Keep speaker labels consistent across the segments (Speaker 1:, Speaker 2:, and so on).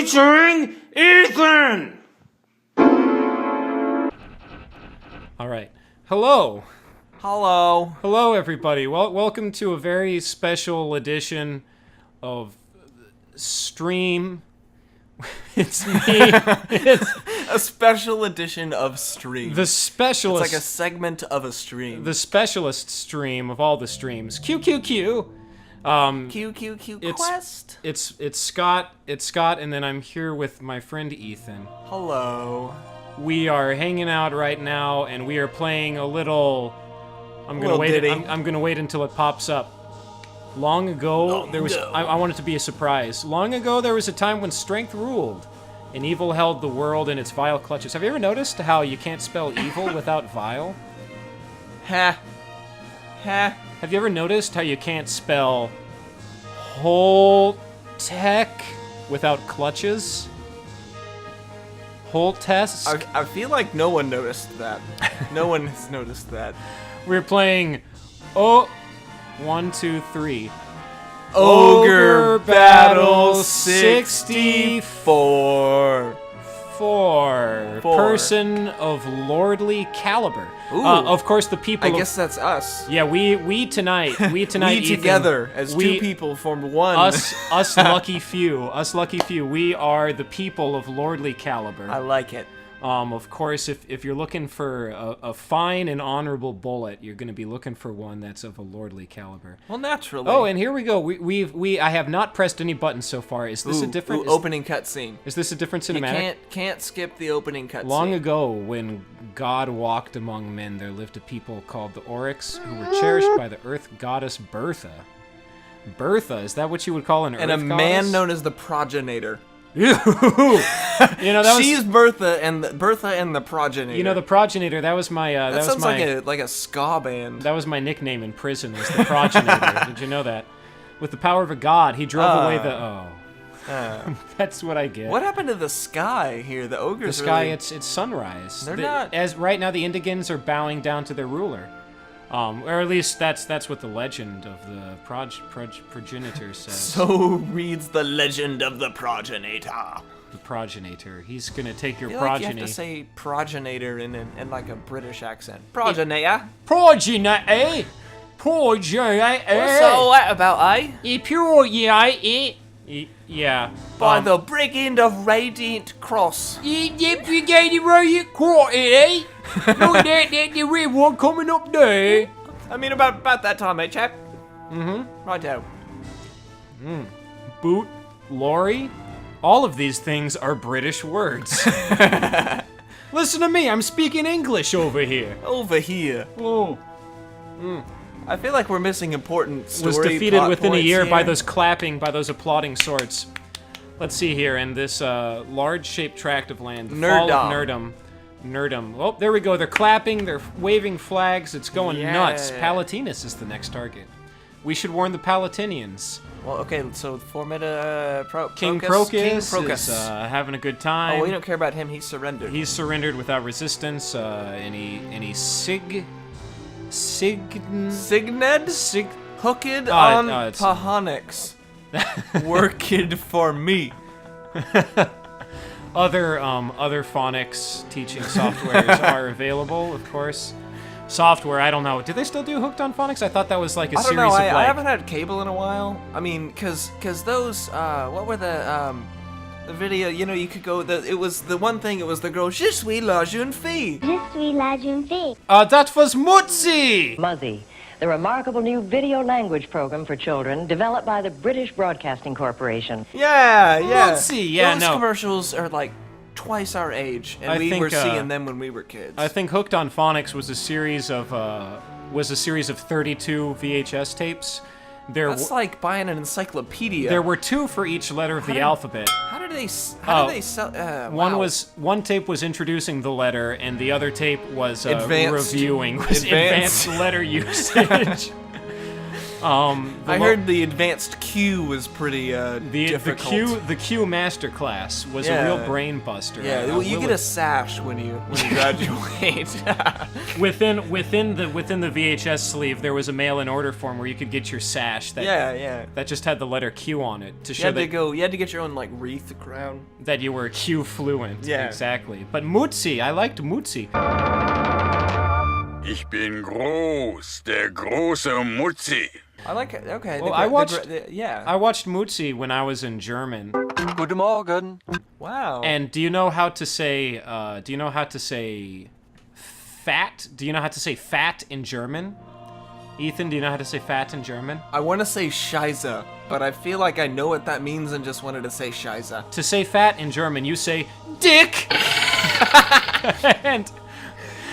Speaker 1: featuring Ethan!
Speaker 2: Alright. Hello.
Speaker 3: Hello.
Speaker 2: Hello, everybody. Welcome to a very special edition of Stream. It's me. It's
Speaker 3: a special edition of Stream.
Speaker 2: the specialist.
Speaker 3: It's like a segment of a stream.
Speaker 2: The specialist stream of all the streams. QQQ.
Speaker 3: QQQ Quest.
Speaker 2: It's Scott. It's Scott, and then I'm here with my friend Ethan.
Speaker 3: Hello.
Speaker 2: We are hanging out right now, and we are playing a little. I'm gonna wait.
Speaker 3: Ditty.
Speaker 2: I'm gonna wait until it pops up. Long ago, there was. I want it to be a surprise. Long ago, there was a time when strength ruled, and evil held the world in its vile clutches. Have you ever noticed how you can't spell evil without vile?
Speaker 3: Ha. Ha.
Speaker 2: Have you ever noticed how you can't spell whole tech without clutches? Whole test?
Speaker 3: I feel like no one noticed that. No one has noticed that.
Speaker 2: We're playing 1, 2, 3.
Speaker 3: Ogre Battle 64.
Speaker 2: Four. Person of lordly caliber. Of course, the people.
Speaker 3: I guess that's us.
Speaker 2: Yeah, we tonight. We tonight.
Speaker 3: We
Speaker 2: Ethan,
Speaker 3: together as two people formed one.
Speaker 2: Us lucky few. Us lucky few. We are the people of lordly caliber.
Speaker 3: I like it.
Speaker 2: Of course, if you're looking for a fine and honorable bullet, you're going to be looking for one that's of a lordly caliber.
Speaker 3: Well, naturally.
Speaker 2: Oh, and here we go. I have not pressed any buttons so far. Is this a different
Speaker 3: opening cutscene?
Speaker 2: Is this a different cinematic?
Speaker 3: You can't skip the opening cutscene.
Speaker 2: Long ago, when God walked among men, there lived a people called the Oryx, who were cherished by the Earth goddess Bertha. Bertha, is that what you would call an Earth goddess?
Speaker 3: And a man known as the Progenitor.
Speaker 2: You know, that was,
Speaker 3: she's Bertha and the Progenitor.
Speaker 2: You know, the Progenitor. That was my.
Speaker 3: That sounds like a ska band.
Speaker 2: That was my nickname in prison. Was the Progenitor? Did you know that? With the power of a god, he drove away the. That's what I get.
Speaker 3: What happened to the sky here? The ogres.
Speaker 2: The sky.
Speaker 3: Really...
Speaker 2: It's sunrise.
Speaker 3: They're not.
Speaker 2: As right now, the Indigans are bowing down to their ruler. Or at least that's what the legend of the progenitor says.
Speaker 3: So reads the legend of the progenitor.
Speaker 2: The progenitor. He's gonna take your
Speaker 3: progeny.
Speaker 2: progeny.
Speaker 3: You have to say progenitor in like a British accent. Progenitor.
Speaker 2: Progenitor. Progenitor.
Speaker 3: What's all that about, eh?
Speaker 2: Yeah.
Speaker 3: By the brigand of Radiant Cross.
Speaker 2: Yep, you got it right quarter, eh? Look at that, the red one coming up there.
Speaker 3: I mean, about that time, eh, chap?
Speaker 2: Mm-hmm.
Speaker 3: Righto.
Speaker 2: Boot, lorry, all of these things are British words. Listen to me, I'm speaking English over here.
Speaker 3: Over here.
Speaker 2: Oh.
Speaker 3: I feel like we're missing important story
Speaker 2: Was defeated
Speaker 3: plot
Speaker 2: within a
Speaker 3: points
Speaker 2: year
Speaker 3: here.
Speaker 2: by those clapping, by those applauding swords. Let's see here, in this large-shaped tract of land, the fall of Nerdom. Oh, there we go. They're clapping. They're waving flags. It's going nuts. Palatinus is the next target. We should warn the Palatinians.
Speaker 3: Well, okay. So
Speaker 2: King Crocus is having a good time.
Speaker 3: Oh, we don't care about him. He's surrendered.
Speaker 2: He's surrendered without resistance. Any Signed?
Speaker 3: Hooked on Pahonix. Worked for me.
Speaker 2: Other phonics teaching softwares are available, of course. Software, I don't know. Do they still do Hooked on Phonics? I thought that was like a series of like...
Speaker 3: I haven't had cable in a while. I mean, cause those what were the video? You know, you could go. It was the one thing. It was the girl. Je suis la jeune fille.
Speaker 4: Je suis la jeune fille.
Speaker 2: That was Mutzi.
Speaker 5: Muzzy, the remarkable new video language program for children developed by the British Broadcasting Corporation.
Speaker 3: Yeah.
Speaker 2: Mutzi, yeah,
Speaker 3: Those commercials are like twice our age, and we were seeing them when we were kids.
Speaker 2: I think Hooked on Phonics was a series of 32 VHS tapes.
Speaker 3: That's like buying an encyclopedia.
Speaker 2: There were 2 for each letter of the alphabet.
Speaker 3: How did they sell?
Speaker 2: One tape was introducing the letter, and the other tape was
Speaker 3: advanced
Speaker 2: reviewing advanced letter usage.
Speaker 3: I heard the advanced Q was pretty difficult.
Speaker 2: The Q masterclass was a real brain buster.
Speaker 3: Yeah, well, you get a sash when you graduate.
Speaker 2: within the VHS sleeve, there was a mail-in order form where you could get your sash. That just had the letter Q on it to show
Speaker 3: you had to get your own like wreath crown.
Speaker 2: That you were Q fluent.
Speaker 3: Yeah,
Speaker 2: exactly. But Mutzi, I liked Mutzi.
Speaker 1: Ich bin groß, der große Mutzi.
Speaker 3: I like it. Okay.
Speaker 2: Well, I watched Mutzi when I was in German.
Speaker 4: Guten Morgen.
Speaker 3: Wow.
Speaker 2: And do you know how to say? Fat? Do you know how to say fat in German? Ethan, do you know how to say fat in German?
Speaker 3: I want to say Scheiße, but I feel like I know what that means and just wanted to say Scheiße.
Speaker 2: To say fat in German, you say Dick.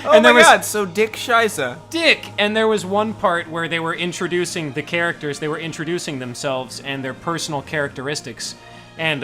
Speaker 3: Oh my god, so Dick Scheiße.
Speaker 2: Dick! And there was one part where they were introducing the characters, they were introducing themselves and their personal characteristics. And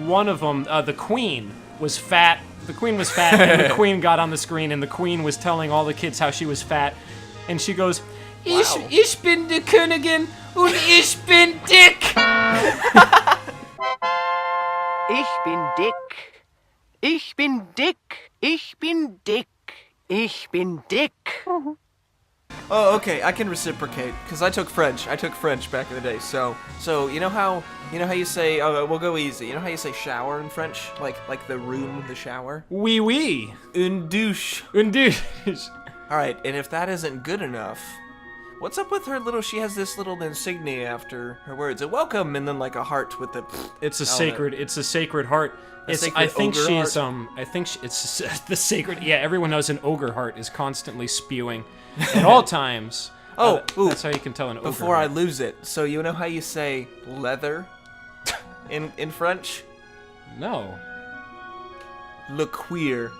Speaker 2: one of them, the Queen, was fat. The Queen was fat, and the Queen got on the screen, and the Queen was telling all the kids how she was fat. And she goes, Ich bin die Königin und ich bin dick!
Speaker 6: Ich bin dick. Ich bin dick. Ich bin dick. Ich bin dick.
Speaker 3: Oh, okay, I can reciprocate because I took French. I took French back in the day. So you know how you say? Oh, we'll go easy. You know how you say shower in French? Like the room, the shower.
Speaker 2: Oui, oui.
Speaker 3: Une douche.
Speaker 2: Une douche.
Speaker 3: All right, and if that isn't good enough, what's up with her little? She has this little insignia after her words. A welcome, and then like a heart with the.
Speaker 2: It's a sacred. It's a sacred heart. I think she's it's the sacred. Yeah, everyone knows an ogre heart is constantly spewing at all times. That's how you can tell an ogre.
Speaker 3: Before
Speaker 2: heart.
Speaker 3: I lose it, so you know how you say leather in French?
Speaker 2: No.
Speaker 3: Le cuir.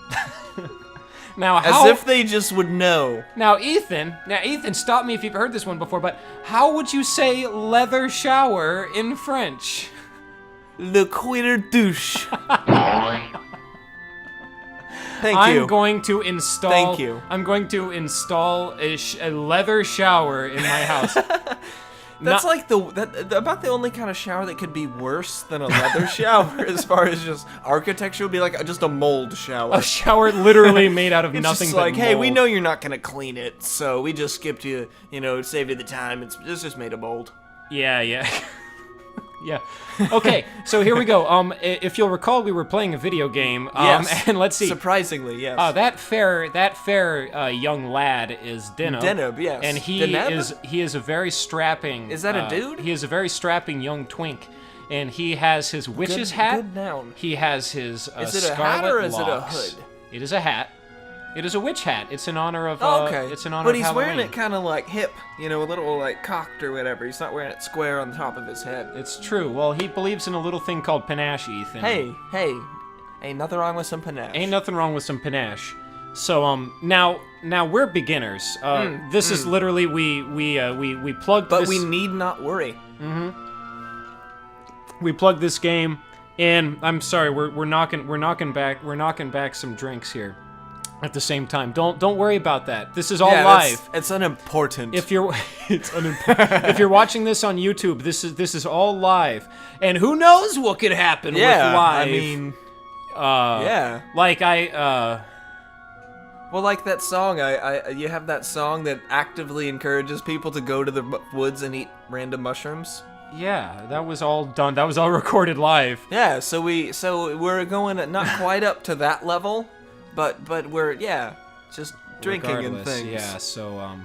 Speaker 2: Now,
Speaker 3: as if they just would know.
Speaker 2: Now, Ethan, stop me if you've heard this one before, but how would you say leather shower in French?
Speaker 3: Le cuir douche. Thank you.
Speaker 2: I'm going to install.
Speaker 3: Thank you.
Speaker 2: I'm going to install a leather shower in my house.
Speaker 3: That's like about the only kind of shower that could be worse than a leather shower as far as just architecture would be like just a mold shower.
Speaker 2: A shower literally made out of
Speaker 3: it's
Speaker 2: nothing
Speaker 3: just
Speaker 2: but
Speaker 3: like,
Speaker 2: mold.
Speaker 3: hey, we know you're not gonna clean it, so we just skipped you. Saved you the time. It's just made of mold.
Speaker 2: Yeah. Yeah. Okay, so here we go. If you'll recall, we were playing a video game.
Speaker 3: Yes.
Speaker 2: And let's see.
Speaker 3: Surprisingly, yes.
Speaker 2: That fair young lad is Deneb.
Speaker 3: Deneb, yes.
Speaker 2: And he is a very strapping.
Speaker 3: Is that a dude?
Speaker 2: He is a very strapping young twink, and he has his witch's hat.
Speaker 3: Good noun.
Speaker 2: He has his
Speaker 3: Is it a hat or is it a hood?
Speaker 2: It is a hat. It is a witch hat. It's in honor of.
Speaker 3: Okay.
Speaker 2: It's in honor
Speaker 3: but
Speaker 2: of
Speaker 3: he's
Speaker 2: Halloween.
Speaker 3: wearing it kind of like hip, a little like cocked or whatever. He's not wearing it square on the top of his head.
Speaker 2: It's true. Well, he believes in a little thing called panache, Ethan.
Speaker 3: Hey, ain't nothing wrong with some panache.
Speaker 2: Ain't nothing wrong with some panache. So now we're beginners. This is literally we plugged.
Speaker 3: But
Speaker 2: this,
Speaker 3: we need not worry.
Speaker 2: We plugged this game in. I'm sorry, we're knocking back some drinks here. At the same time, don't worry about that. This is all live.
Speaker 3: It's unimportant.
Speaker 2: If you're if you're watching this on YouTube, this is all live, and who knows what could happen with live.
Speaker 3: I mean,
Speaker 2: like
Speaker 3: well, like that song. You have that song that actively encourages people to go to the woods and eat random mushrooms.
Speaker 2: Yeah, that was all done. That was all recorded live.
Speaker 3: Yeah, so we're going not quite up to that level. But we're just drinking and things.
Speaker 2: Yeah. So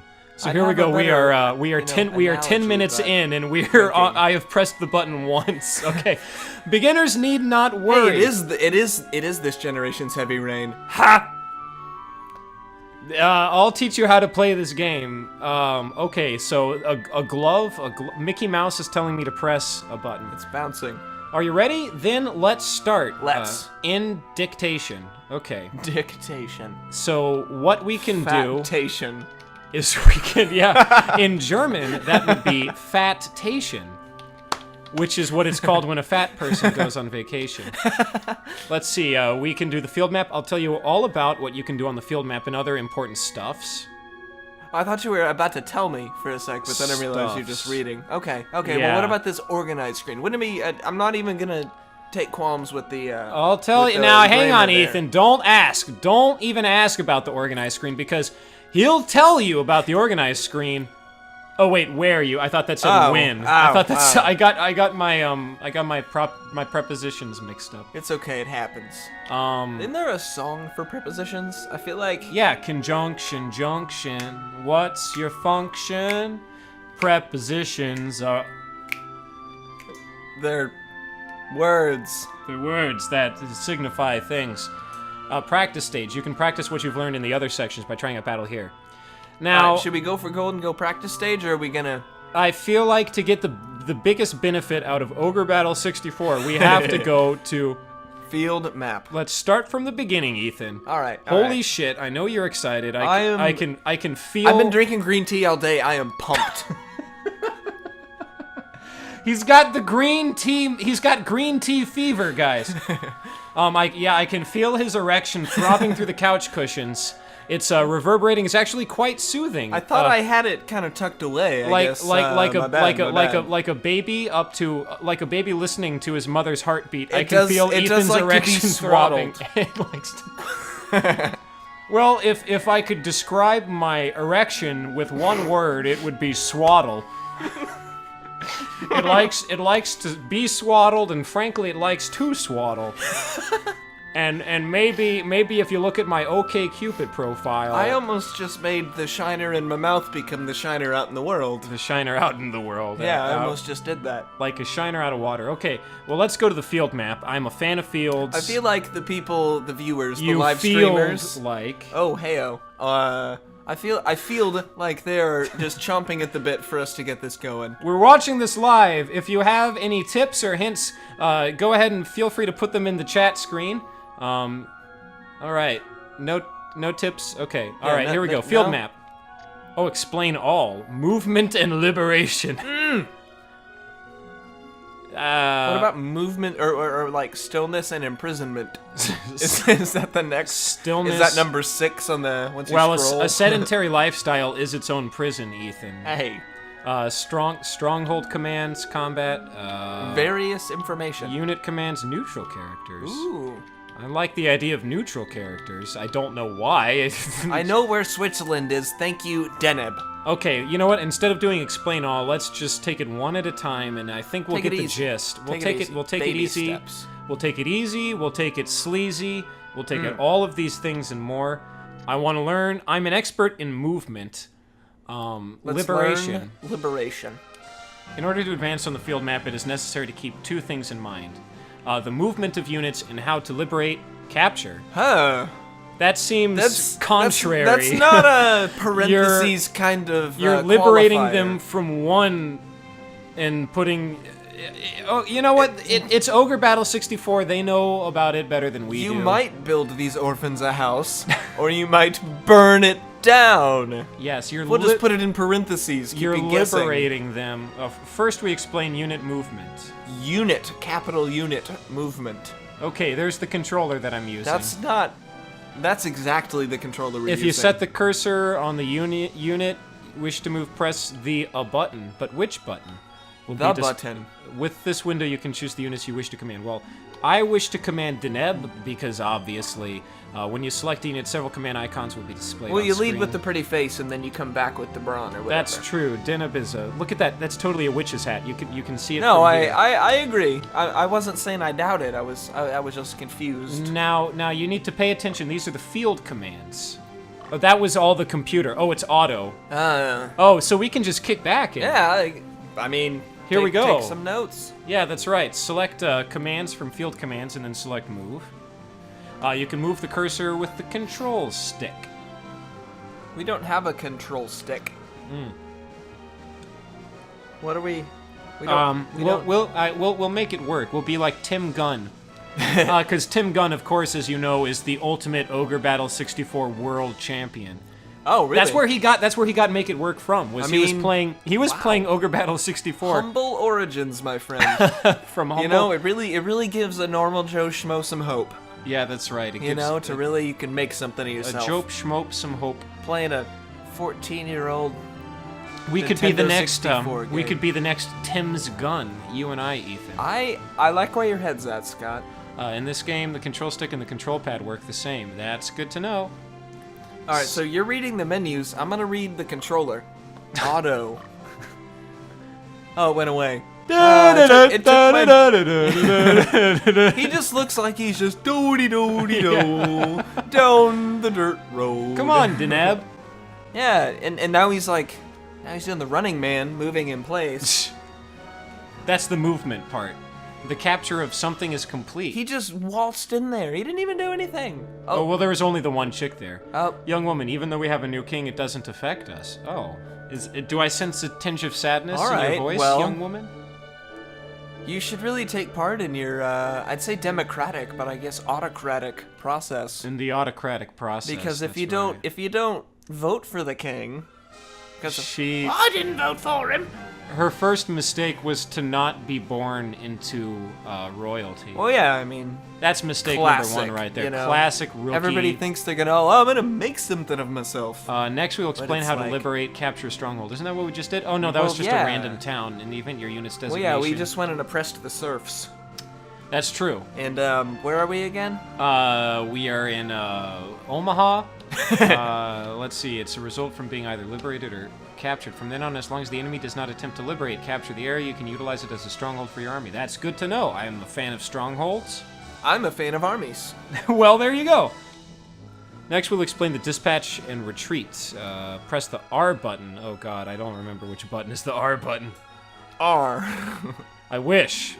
Speaker 2: here we go. We are 10 minutes in, and I have pressed the button once. Okay. Beginners need not worry.
Speaker 3: Hey, it is this generation's Heavy Rain.
Speaker 2: Ha! I'll teach you how to play this game. Okay. So a glove. Mickey Mouse is telling me to press a button.
Speaker 3: It's bouncing.
Speaker 2: Are you ready? Then let's start.
Speaker 3: Let's.
Speaker 2: In dictation. Okay.
Speaker 3: Dictation.
Speaker 2: So what we can do is we can, in German, that would be fattation, which is what it's called when a fat person goes on vacation. Let's see, we can do the field map. I'll tell you all about what you can do on the field map and other important stuffs.
Speaker 3: I thought you were about to tell me for a sec, but then I realized you're just reading. Okay. Well, what about this organized screen? Wouldn't it be? I'm not even gonna take qualms with the.
Speaker 2: I'll tell you now. Hang on, Ethan. Don't ask. Don't even ask about the organized screen because he'll tell you about the organized screen. Oh wait, where you? I thought that said when. I thought that's. I got my prepositions mixed up.
Speaker 3: It's okay, it happens. Isn't there a song for prepositions? I feel like.
Speaker 2: Yeah, conjunction, junction. What's your function? Prepositions are.
Speaker 3: They're words.
Speaker 2: They're words that signify things. Practice stage. You can practice what you've learned in the other sections by trying out battle here. Now,
Speaker 3: should we go for gold and go practice stage, or are we gonna...
Speaker 2: I feel like to get the biggest benefit out of Ogre Battle 64, we have to go to...
Speaker 3: Field map.
Speaker 2: Let's start from the beginning, Ethan.
Speaker 3: Alright,
Speaker 2: Holy shit, I know you're excited. I can feel...
Speaker 3: I've been drinking green tea all day, I am pumped.
Speaker 2: He's got the green tea, he's got green tea fever, guys. I can feel his erection throbbing through the couch cushions. It's reverberating. It's actually quite soothing.
Speaker 3: I thought I had it kind of tucked away.
Speaker 2: Like a baby up to like a baby listening to his mother's heartbeat. I can feel Ethan's erection throbbing. It likes to... Well, if I could describe my erection with one word, it would be swaddle. It likes to be swaddled, and frankly, it likes to swaddle. And maybe if you look at my OkCupid profile...
Speaker 3: I almost just made the shiner in my mouth become the shiner out in the world.
Speaker 2: The shiner out in the world.
Speaker 3: Yeah, I almost just did that.
Speaker 2: Like a shiner out of water. Okay, well, let's go to the field map. I'm a fan of fields.
Speaker 3: I feel like the people, the viewers, the live streamers...
Speaker 2: like...
Speaker 3: Oh, heyo. I feel like they're just chomping at the bit for us to get this going.
Speaker 2: We're watching this live. If you have any tips or hints, go ahead and feel free to put them in the chat screen. All right. No tips. Okay. All right. Here we go. Field map. Oh, explain all. Movement and liberation.
Speaker 3: What about movement or like stillness and imprisonment? is that the next?
Speaker 2: Stillness.
Speaker 3: Is that number 6 on the once you
Speaker 2: scroll?
Speaker 3: Well,
Speaker 2: a sedentary lifestyle is its own prison, Ethan.
Speaker 3: Hey.
Speaker 2: Stronghold commands, combat.
Speaker 3: Various information.
Speaker 2: Unit commands, neutral characters.
Speaker 3: Ooh.
Speaker 2: I like the idea of neutral characters. I don't know why.
Speaker 3: I know where Switzerland is. Thank you, Deneb.
Speaker 2: Okay, you know what? Instead of doing explain all, let's just take it one at a time, and I think we'll get the gist. We'll take it easy.
Speaker 3: Steps.
Speaker 2: We'll take it easy. We'll take it sleazy. We'll take it all of these things and more. I want to learn. I'm an expert in movement. Liberation.
Speaker 3: Liberation.
Speaker 2: In order to advance on the field map, it is necessary to keep 2 things in mind. The movement of units and how to liberate, capture.
Speaker 3: Huh.
Speaker 2: That seems contrary.
Speaker 3: That's not a parentheses kind of
Speaker 2: You're liberating them from one and putting... Oh, you know what? It's Ogre Battle 64. They know about it better than we do.
Speaker 3: You might build these orphans a house, or you might burn it down.
Speaker 2: Yes,
Speaker 3: we'll just put it in parentheses.
Speaker 2: You're liberating them. First, we explain unit movement.
Speaker 3: Unit, capital unit movement.
Speaker 2: Okay, there's the controller that I'm using.
Speaker 3: That's exactly the controller we're using.
Speaker 2: If you set the cursor on the unit, wish to move, press the button. But which button?
Speaker 3: The button.
Speaker 2: With this window, you can choose the units you wish to command. Well, I wish to command Deneb because obviously, when you select a unit, several command icons will be displayed.
Speaker 3: Well,
Speaker 2: on
Speaker 3: you
Speaker 2: screen.
Speaker 3: lead with the pretty face, and then you come back with the brawn or whatever.
Speaker 2: That's true. Deneb is a look at that. That's totally a witch's hat. You can see it.
Speaker 3: No,
Speaker 2: from
Speaker 3: I agree. I wasn't saying I doubt it. I was just confused.
Speaker 2: Now you need to pay attention. These are the field commands. Oh, that was all the computer. Oh, it's auto. Oh, so we can just kick back.
Speaker 3: Yeah, I mean.
Speaker 2: Here we go.
Speaker 3: Take some notes.
Speaker 2: Yeah, that's right. Select commands from field commands and then select move. You can move the cursor with the control stick.
Speaker 3: We don't have a control stick. What are we?
Speaker 2: We'll make it work. We'll be like Tim Gunn. Because Tim Gunn, of course, as you know, is the ultimate Ogre Battle 64 world champion.
Speaker 3: Oh, really?
Speaker 2: That's where he got Make It Work from. He was playing Ogre Battle 64.
Speaker 3: Humble origins, my friend.
Speaker 2: From humble.
Speaker 3: You know, it really gives a normal Joe Schmo some hope.
Speaker 2: Yeah, that's right.
Speaker 3: You can make something of yourself.
Speaker 2: A Joe Schmope some hope.
Speaker 3: Playing a 14-year-old.
Speaker 2: We could be the
Speaker 3: Nintendo
Speaker 2: next.
Speaker 3: 64
Speaker 2: We
Speaker 3: game.
Speaker 2: could be the next Tim's gun. You and I, Ethan.
Speaker 3: I like where your head's at, Scott.
Speaker 2: In this game, the control stick and the control pad work the same. That's good to know.
Speaker 3: All right, so you're reading the menus. I'm gonna read the controller. Auto. Oh, it went away. It took my... He just looks like he's just doody-doody-do down the dirt road.
Speaker 2: Come on, Deneb.
Speaker 3: Yeah, and now he's like, now he's doing the Running Man, moving in place.
Speaker 2: That's the movement part. The capture of something is complete.
Speaker 3: He just waltzed in there. He didn't even do anything.
Speaker 2: Oh, well, there was only the one chick there.
Speaker 3: Oh.
Speaker 2: Young woman, even though we have a new king, it doesn't affect us. Oh. Do I sense a tinge of sadness
Speaker 3: All
Speaker 2: in
Speaker 3: right,
Speaker 2: your voice,
Speaker 3: well,
Speaker 2: young woman?
Speaker 3: You should really take part in your, I'd say democratic, but I guess autocratic process.
Speaker 2: In the autocratic process.
Speaker 3: Because if
Speaker 2: that's
Speaker 3: you don't,
Speaker 2: right.
Speaker 3: if you don't vote for the king, because
Speaker 6: I didn't vote for him.
Speaker 2: Her first mistake was to not be born into royalty.
Speaker 3: well, yeah, I mean,
Speaker 2: That's mistake
Speaker 3: classic,
Speaker 2: number 1 right there.
Speaker 3: you know?
Speaker 2: Classic rookie.
Speaker 3: everybody thinks they're gonna, oh, I'm gonna make something of myself.
Speaker 2: Next, we'll explain
Speaker 3: it's
Speaker 2: how to
Speaker 3: like-
Speaker 2: liberate, capture Stronghold. Isn't that what we just did? Oh no, that was
Speaker 3: Well,
Speaker 2: just
Speaker 3: yeah.
Speaker 2: a random town. In the event your unit's
Speaker 3: well,
Speaker 2: designation.
Speaker 3: yeah, we just went and oppressed the serfs.
Speaker 2: That's true.
Speaker 3: And where are we again?
Speaker 2: We are in Omaha. Let's see. It's a result from being either liberated or captured. From then on, as long as the enemy does not attempt to liberate, capture the area, you can utilize it as a stronghold for your army. That's good to know. I am a fan of strongholds.
Speaker 3: I'm a fan of armies.
Speaker 2: Well, there you go. Next, we'll explain the dispatch and retreat. Press the R button. Oh god, I don't remember which button is the R button.
Speaker 3: R.
Speaker 2: I wish.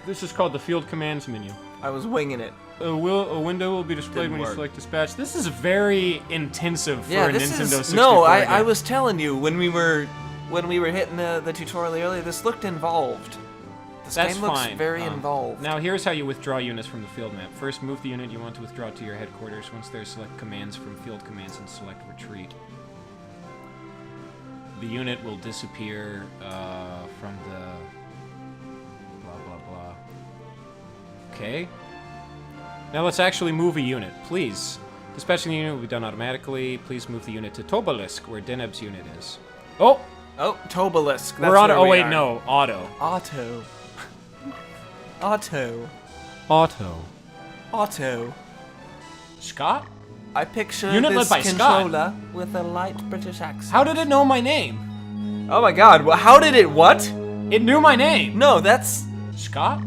Speaker 2: This is called the Field Commands menu.
Speaker 3: I was winging it.
Speaker 2: A window will be displayed
Speaker 3: Didn't
Speaker 2: when you
Speaker 3: work.
Speaker 2: select dispatch. This is very intensive for
Speaker 3: Yeah,
Speaker 2: a
Speaker 3: this
Speaker 2: Nintendo
Speaker 3: is
Speaker 2: 64
Speaker 3: no. I
Speaker 2: game.
Speaker 3: was telling you when we were hitting the tutorial earlier. This looked involved. This
Speaker 2: That's
Speaker 3: game looks
Speaker 2: fine.
Speaker 3: very involved.
Speaker 2: Now here's how you withdraw units from the field map. First, move the unit you want to withdraw to your headquarters. Once there, select commands from field commands and select retreat. The unit will disappear from the blah blah blah. Okay. Now let's actually move a unit, please. Dispatching the unit will be done automatically. Please move the unit to Tobalisk, where Deneb's unit is. Oh!
Speaker 3: Oh, Tobalisk.
Speaker 2: We're on.
Speaker 3: where
Speaker 2: Oh
Speaker 3: we
Speaker 2: wait,
Speaker 3: are.
Speaker 2: no, auto.
Speaker 3: Auto. Auto.
Speaker 2: Auto.
Speaker 3: Auto.
Speaker 2: Scott?
Speaker 3: I picture
Speaker 2: Unit led
Speaker 3: this
Speaker 2: by Scott.
Speaker 3: controller with a light British accent.
Speaker 2: How did it know my name?
Speaker 3: Oh my god, how did it what?
Speaker 2: It knew my name.
Speaker 3: No, that's...
Speaker 2: Scott?